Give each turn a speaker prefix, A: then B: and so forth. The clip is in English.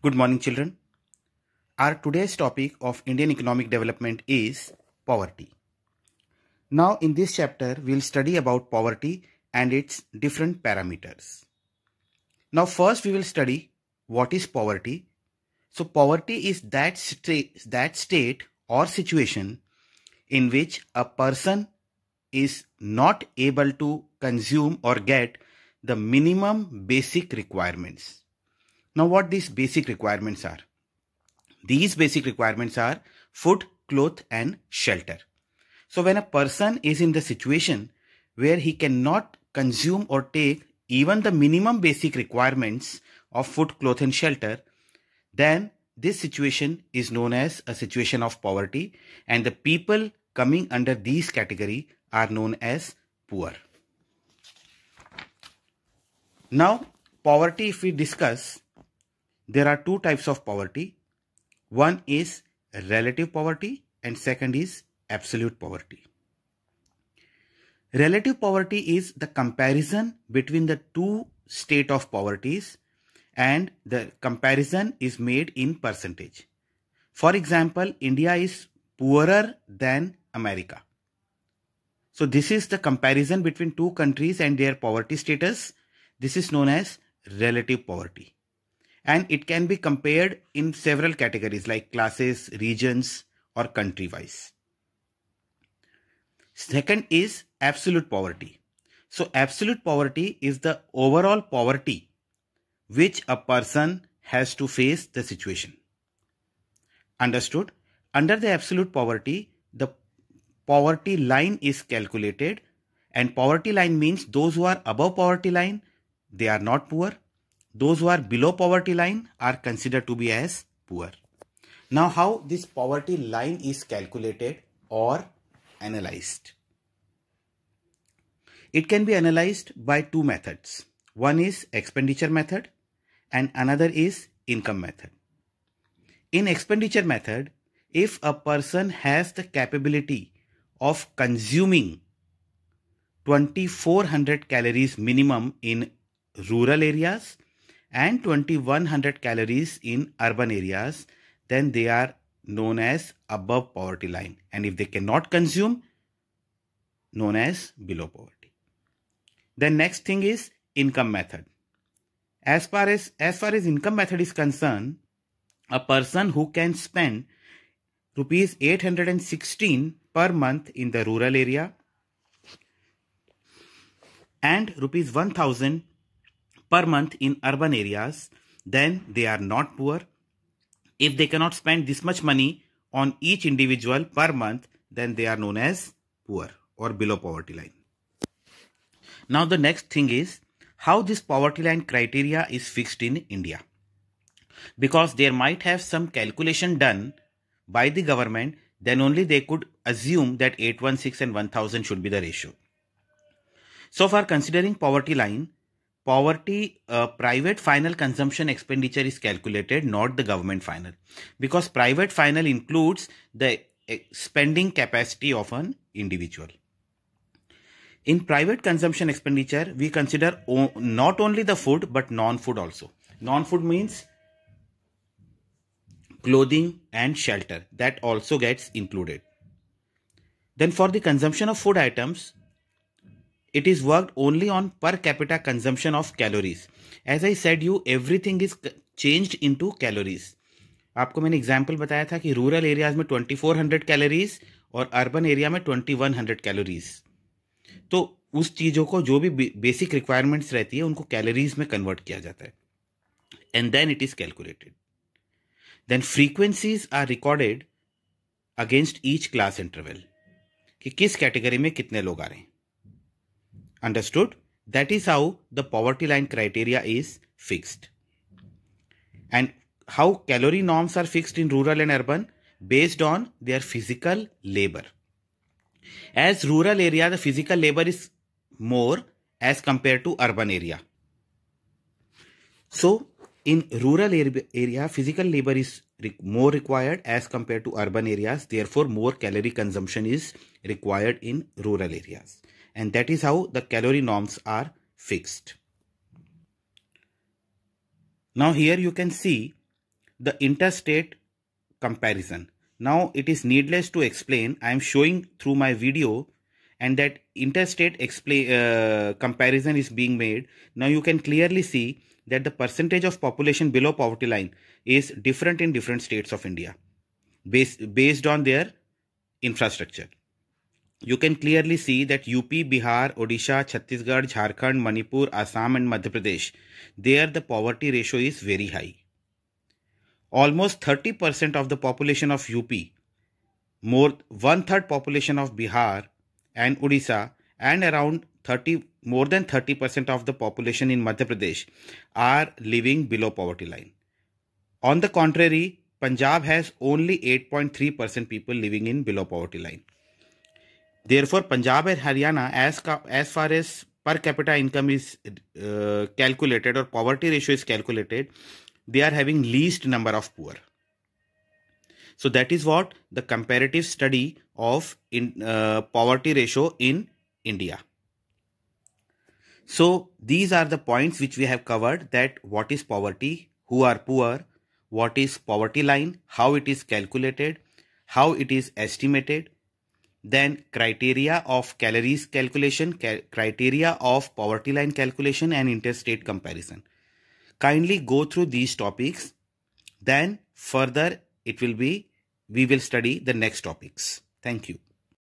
A: Good morning, children. Our today's topic of Indian economic development is poverty. Now, in this chapter, we'll study about poverty and its different parameters. Now, first we will study what is poverty. So, poverty is that state or situation in which a person is not able to consume or get the minimum basic requirements. Now, what these basic requirements are? These basic requirements are food, cloth, and shelter. So when a person is in the situation where he cannot consume or take even the minimum basic requirements of food, cloth, and shelter, then this situation is known as a situation of poverty, and the people coming under these category are known as poor. Now, poverty, if we discuss, there are two types of poverty. One is relative poverty and second is absolute poverty. Relative poverty is the comparison between the two state of poverties, and the comparison is made in percentage. For example, India is poorer than America. So this is the comparison between two countries and their poverty status. This is known as relative poverty. And it can be compared in several categories like classes, regions, or country-wise. Second is absolute poverty. So absolute poverty is the overall poverty which a person has to face the situation. Understood? Under the absolute poverty, the poverty line is calculated, and poverty line means those who are above poverty line, they are not poor. Those who are below poverty line are considered to be as poor. Now, how this poverty line is calculated or analyzed? It can be analyzed by two methods. One is expenditure method and another is income method. In expenditure method, if a person has the capability of consuming 2400 calories minimum in rural areas and 2100 calories in urban areas, then they are known as above poverty line, and if they cannot consume, known as below poverty. Then next thing is income method. As far as income method is concerned, a person who can spend rupees 816 per month in the rural area and rupees 1000 per month in urban areas, then they are not poor. If they cannot spend this much money on each individual per month, then they are known as poor or below poverty line. Now the next thing is how this poverty line criteria is fixed in India. Because there might have some calculation done by the government, then only they could assume that 816 and 1000 should be the ratio. So for considering poverty line, private final consumption expenditure is calculated, not the government final, because private final includes the spending capacity of an individual. In private consumption expenditure, we consider not only the food but non-food also. Non-food means clothing and shelter, that also gets included. Then for the consumption of food items, it is worked only on per capita consumption of calories. As I said you, everything is changed into calories. आपको मैंने example बताया था कि rural areas में 2400 calories और urban area में 2100 calories. तो उस चीज़ों को जो भी बेसिक रिक्वायरमेंट्स रहती है उनको कैलोरीज में कन्वर्ट किया जाता है, and then it is calculated. Then frequencies are recorded against each class interval, कि किस कैटेगरी में कितने लोग आ रहे हैं. Understood? That is how the poverty line criteria is fixed. And how calorie norms are fixed in rural and urban? Based on their physical labor. As rural area, the physical labor is more as compared to urban area. So, in rural area, physical labor is more required as compared to urban areas. Therefore, more calorie consumption is required in rural areas. And that is how the calorie norms are fixed. Now here you can see the interstate comparison. Now it is needless to explain. I am showing through my video, and that interstate comparison is being made. Now you can clearly see that the percentage of population below poverty line is different in different states of India based on their infrastructure. You can clearly see that UP, Bihar, Odisha, Chhattisgarh, Jharkhand, Manipur, Assam and Madhya Pradesh, there the poverty ratio is very high. Almost 30% of the population of UP, more 1/3 population of Bihar and Odisha, and around more than 30% of the population in Madhya Pradesh are living below poverty line. On the contrary, Punjab has only 8.3% people living in below poverty line. Therefore, Punjab and Haryana, as far as per capita income is calculated or poverty ratio is calculated, they are having least number of poor. So that is what the comparative study of poverty ratio in India. So these are the points which we have covered, that what is poverty, who are poor, what is poverty line, how it is calculated, how it is estimated, then criteria of calories calculation, criteria of poverty line calculation and interstate comparison. Kindly go through these topics, then further we will study the next topics. Thank you.